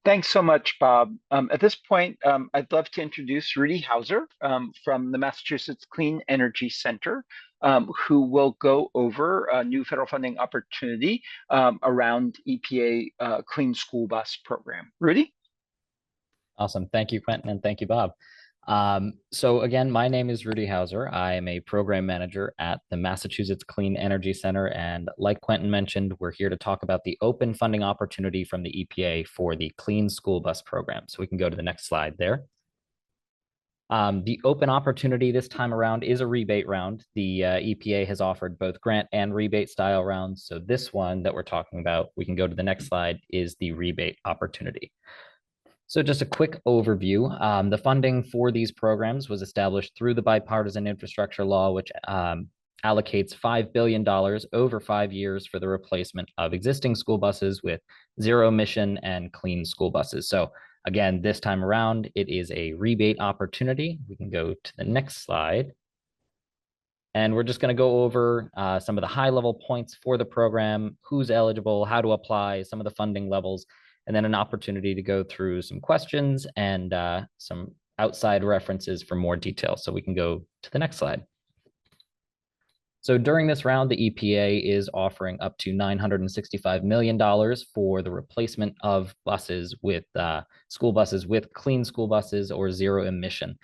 Thanks so much, Bob. At this point, I'd love to introduce Ruedi Hauser from the Massachusetts Clean Energy Center, who will go over a new federal funding opportunity around EPA Clean School Bus Program. Ruedi? Awesome. Thank you, Quentin, and thank you, Bob. So again, my name is Ruedi Hauser. I am a program manager at the Massachusetts Clean Energy Center. And like Quentin mentioned, we're here to talk about the open funding opportunity from the EPA for the Clean School Bus Program. So we can go to the next slide there. The open opportunity this time around is a rebate round. The EPA has offered both grant and rebate style rounds. So this one that we're talking about, we can go to the next slide, is the rebate opportunity. So just a quick overview. The funding for these programs was established through the bipartisan infrastructure law, which allocates $5 billion over 5 years for the replacement of existing school buses with zero emission and clean school buses. So again, this time around, it is a rebate opportunity. We can go to the next slide. And we're just going to go over some of the high level points for the program, who's eligible, how to apply, some of the funding levels, and then an opportunity to go through some questions and some outside references for more detail. So we can go to the next slide. So during this round, the EPA is offering up to $965 million for the replacement of buses with school buses with clean school buses or zero emission.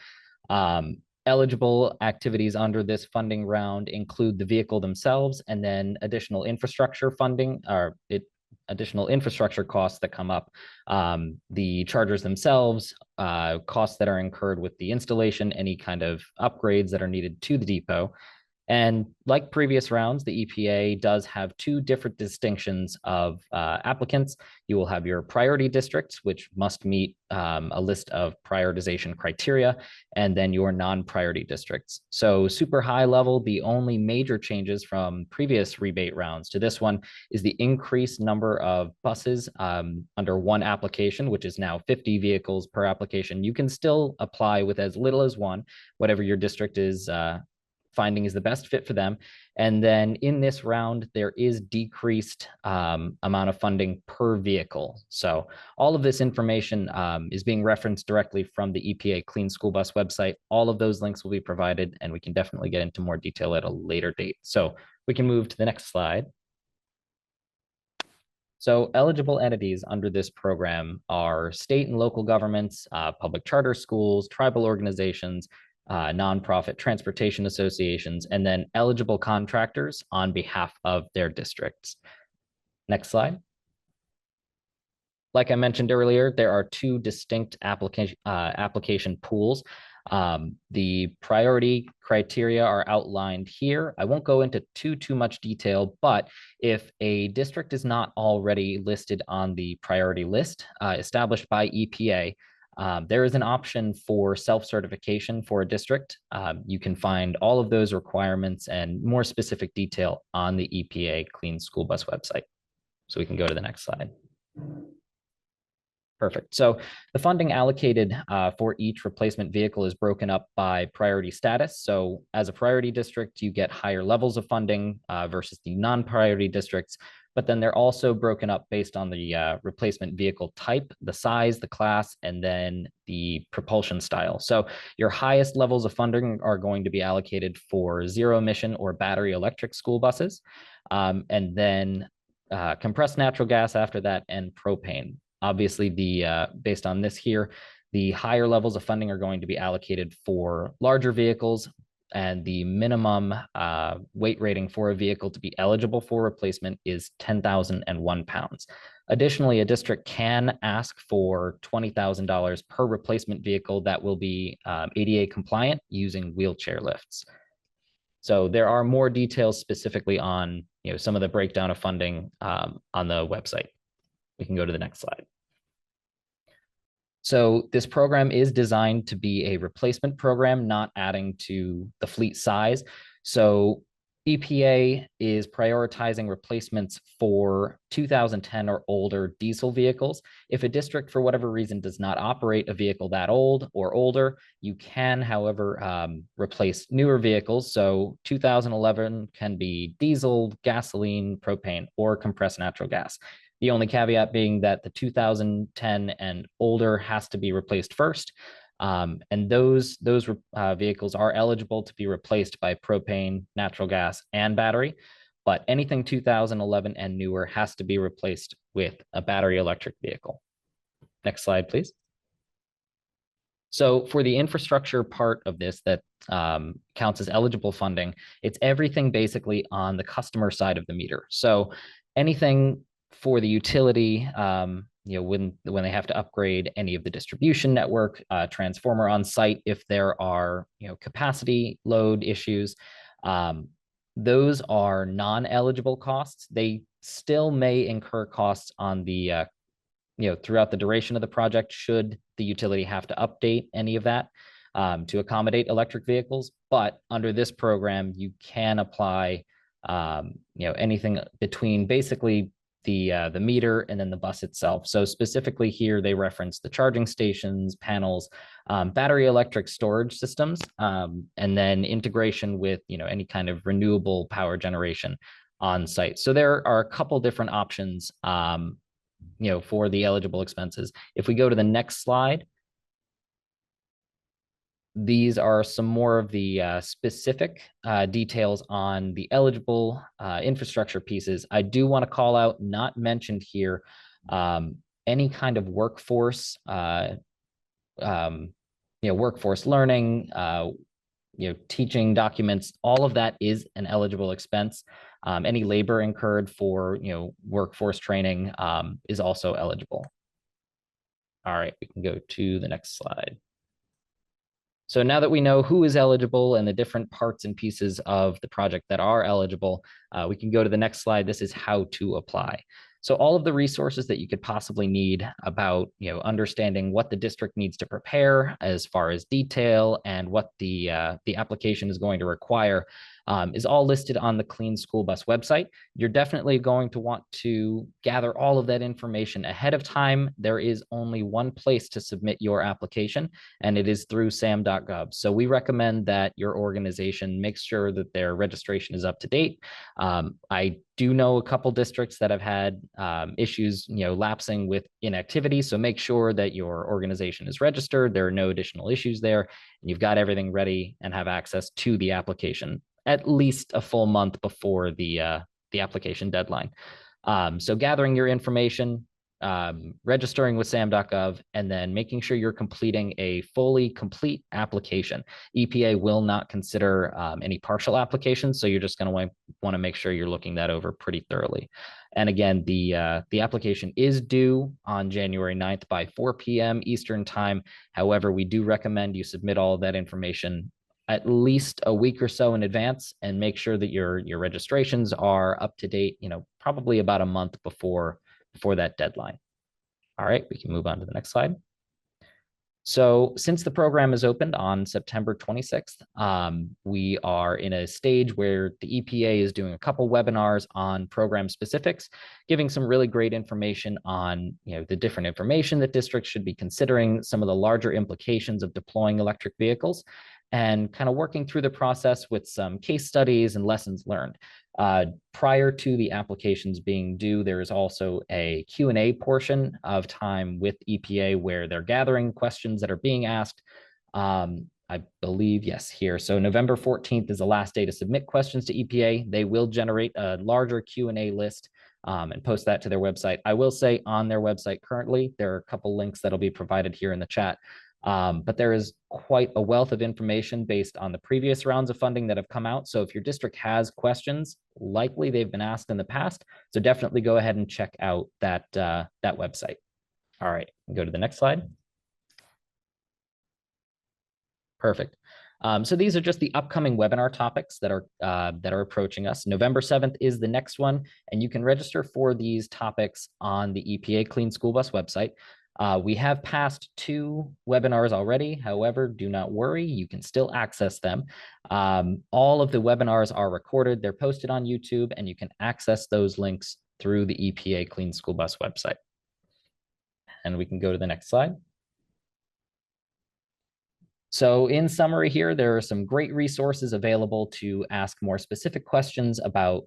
Eligible activities under this funding round include the vehicle themselves and then additional infrastructure funding, or additional infrastructure costs that come up, the chargers themselves, costs that are incurred with the installation, any kind of upgrades that are needed to the depot. And like previous rounds, the EPA does have two different distinctions of applicants. You will have your priority districts, which must meet a list of prioritization criteria, and then your non-priority districts. So super high level, the only major changes from previous rebate rounds to this one is the increased number of buses under one application, which is now 50 vehicles per application. You can still apply with as little as one, whatever your district is finding is the best fit for them. And then in this round, there is decreased amount of funding per vehicle. So all of this information is being referenced directly from the EPA Clean School Bus website. All of those links will be provided, and we can definitely get into more detail at a later date. So we can move to the next slide. So eligible entities under this program are state and local governments, public charter schools, tribal organizations, nonprofit transportation associations, and then eligible contractors on behalf of their districts. Next slide. Like I mentioned earlier, there are two distinct application pools. The priority criteria are outlined here. I won't go into too much detail, but if a district is not already listed on the priority list established by EPA, there is an option for self-certification for a district. You can find all of those requirements and more specific detail on the EPA Clean School Bus website. So we can go to the next slide. Perfect. So the funding allocated for each replacement vehicle is broken up by priority status. So as a priority district, you get higher levels of funding versus the non-priority districts. But then they're also broken up based on the replacement vehicle type, the size, the class, and then the propulsion style. So your highest levels of funding are going to be allocated for zero emission or battery electric school buses, and then compressed natural gas after that, and propane. Obviously, based on this here, the higher levels of funding are going to be allocated for larger vehicles, and the minimum weight rating for a vehicle to be eligible for replacement is 10,001 pounds. Additionally, a district can ask for $20,000 per replacement vehicle that will be ADA compliant using wheelchair lifts. So there are more details specifically on some of the breakdown of funding on the website. We can go to the next slide. So this program is designed to be a replacement program, not adding to the fleet size. So EPA is prioritizing replacements for 2010 or older diesel vehicles. If a district, for whatever reason, does not operate a vehicle that old or older, you can, however, replace newer vehicles. So 2011 can be diesel, gasoline, propane, or compressed natural gas. The only caveat being that the 2010 and older has to be replaced first. And those vehicles are eligible to be replaced by propane, natural gas, and battery. But anything 2011 and newer has to be replaced with a battery electric vehicle. Next slide, please. So for the infrastructure part of this that counts as eligible funding, it's everything basically on the customer side of the meter. So anything for the utility, when they have to upgrade any of the distribution network, transformer on site, if there are capacity load issues, those are non-eligible costs. They still may incur costs on the throughout the duration of the project, should the utility have to update any of that to accommodate electric vehicles. But under this program, you can apply anything between basically the meter and then the bus itself. So specifically here, they reference the charging stations, panels, battery electric storage systems, and then integration with any kind of renewable power generation on site. So there are a couple different options for the eligible expenses. If we go to the next slide, these are some more of the specific details on the eligible infrastructure pieces. I do want to call out, not mentioned here, any kind of workforce, workforce learning, teaching documents, all of that is an eligible expense. Any labor incurred for, workforce training is also eligible. All right, we can go to the next slide. So now that we know who is eligible and the different parts and pieces of the project that are eligible, we can go to the next slide. This is how to apply. So all of the resources that you could possibly need about, understanding what the district needs to prepare as far as detail and what the application is going to require is all listed on the Clean School Bus website. You're definitely going to want to gather all of that information ahead of time. There is only one place to submit your application, and it is through sam.gov. So we recommend that your organization makes sure that their registration is up to date. I do know a couple districts that have had issues, lapsing with inactivity. So make sure that your organization is registered. There are no additional issues there, and you've got everything ready and have access to the application at least a full month before the application deadline. So gathering your information, registering with sam.gov, and then making sure you're completing a fully complete application. EPA will not consider any partial applications, so you're just going to want to make sure you're looking that over pretty thoroughly. And again, the application is due on January 9th by 4 p.m. Eastern time. However, we do recommend you submit all of that information at least a week or so in advance, and make sure that your registrations are up to date, probably about a month before that deadline. All right, we can move on to the next slide. So since the program is opened on September 26th, we are in a stage where the EPA is doing a couple webinars on program specifics, giving some really great information on the different information that districts should be considering, some of the larger implications of deploying electric vehicles, and kind of working through the process with some case studies and lessons learned. Prior to the applications being due, there is also a Q&A portion of time with EPA where they're gathering questions that are being asked. I believe, yes, here. So November 14th is the last day to submit questions to EPA. They will generate a larger Q&A list and post that to their website. I will say on their website currently, there are a couple links that'll be provided here in the chat. But there is quite a wealth of information based on the previous rounds of funding that have come out. So if your district has questions, likely they've been asked in the past. So definitely go ahead and check out that website. All right, go to the next slide. Perfect. So these are just the upcoming webinar topics that are approaching us. November 7th is the next one, and you can register for these topics on the EPA Clean School Bus website. We have passed 2 webinars already. However, do not worry, you can still access them. All of the webinars are recorded. They're posted on YouTube, and you can access those links through the EPA Clean School Bus website. And we can go to the next slide. So in summary here, there are some great resources available to ask more specific questions about,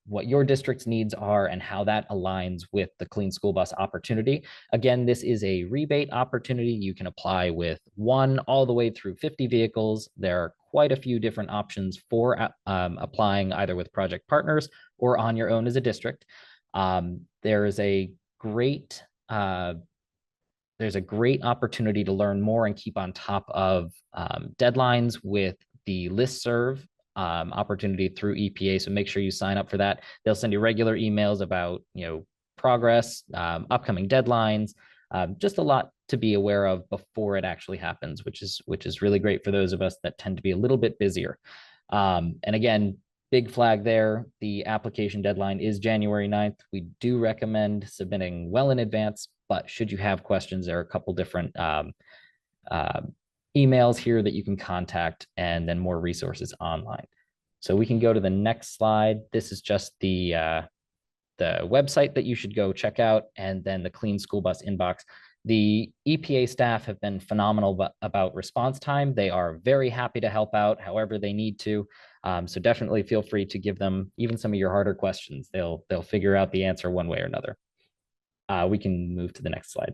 what your district's needs are and how that aligns with the clean school bus opportunity. Again, this is a rebate opportunity. You can apply with 1 all the way through 50 vehicles. There are quite a few different options for applying either with project partners or on your own as a district. There is a great there's a great opportunity to learn more and keep on top of deadlines with the listserv opportunity through EPA. So make sure you sign up for that. They'll send you regular emails about, progress, upcoming deadlines, just a lot to be aware of before it actually happens, which is really great for those of us that tend to be a little bit busier. And again, big flag there. The application deadline is January 9th. We do recommend submitting well in advance, but should you have questions, there are a couple different emails here that you can contact, and then more resources online. So we can go to the next slide. This is just the website that you should go check out, and then the Clean School Bus inbox. The EPA staff have been phenomenal about response time. They are very happy to help out however they need to. So definitely feel free to give them even some of your harder questions. They'll figure out the answer one way or another. We can move to the next slide.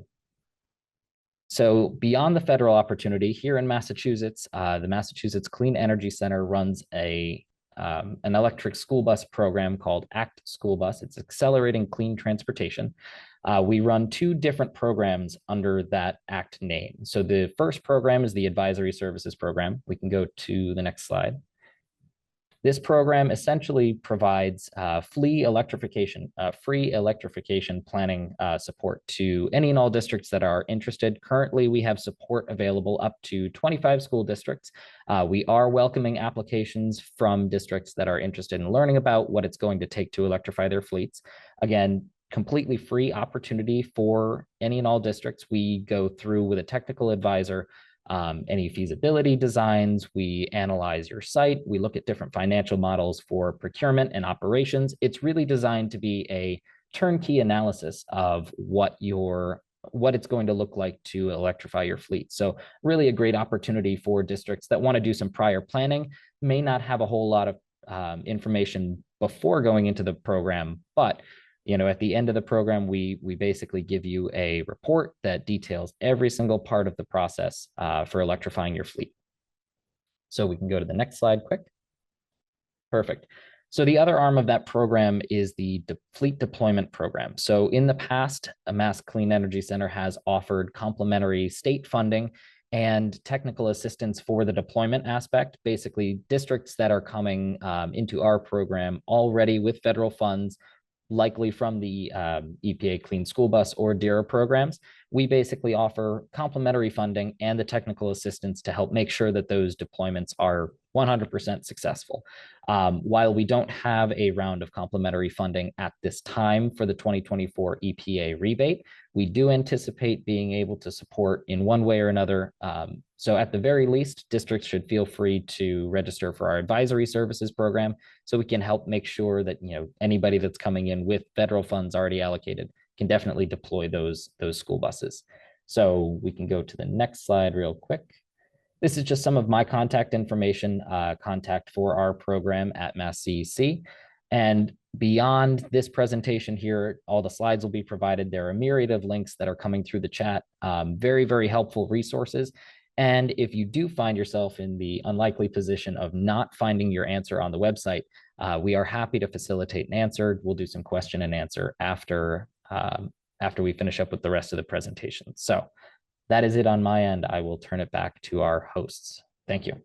So beyond the federal opportunity, here in Massachusetts, the Massachusetts Clean Energy Center runs an electric school bus program called ACT School Bus. It's Accelerating Clean Transportation. We run 2 different programs under that ACT name. So the first program is the Advisory Services Program. We can go to the next slide. This program essentially provides free electrification planning support to any and all districts that are interested. Currently, we have support available up to 25 school districts. We are welcoming applications from districts that are interested in learning about what it's going to take to electrify their fleets. Again, completely free opportunity for any and all districts. We go through with a technical advisor any feasibility designs, we analyze your site, we look at different financial models for procurement and operations. It's really designed to be a turnkey analysis of what it's going to look like to electrify your fleet. So really a great opportunity for districts that want to do some prior planning, may not have a whole lot of information before going into the program, but at the end of the program, we basically give you a report that details every single part of the process for electrifying your fleet. So we can go to the next slide quick. Perfect. So the other arm of that program is the fleet deployment program. So in the past, a Mass Clean Energy Center has offered complementary state funding and technical assistance for the deployment aspect. Basically, districts that are coming into our program already with federal funds, likely from the EPA Clean School Bus or DERA programs, we basically offer complementary funding and the technical assistance to help make sure that those deployments are 100% successful. While we don't have a round of complementary funding at this time for the 2024 EPA rebate, we do anticipate being able to support in one way or another. So at the very least, districts should feel free to register for our advisory services program so we can help make sure that anybody that's coming in with federal funds already allocated can definitely deploy those school buses. So we can go to the next slide real quick. This is just some of my contact information, contact for our program at MassCEC. And beyond this presentation here, all the slides will be provided. There are a myriad of links that are coming through the chat, very, very helpful resources. And if you do find yourself in the unlikely position of not finding your answer on the website, we are happy to facilitate an answer. We'll do some question and answer after we finish up with the rest of the presentation. So that is it on my end. I will turn it back to our hosts. Thank you.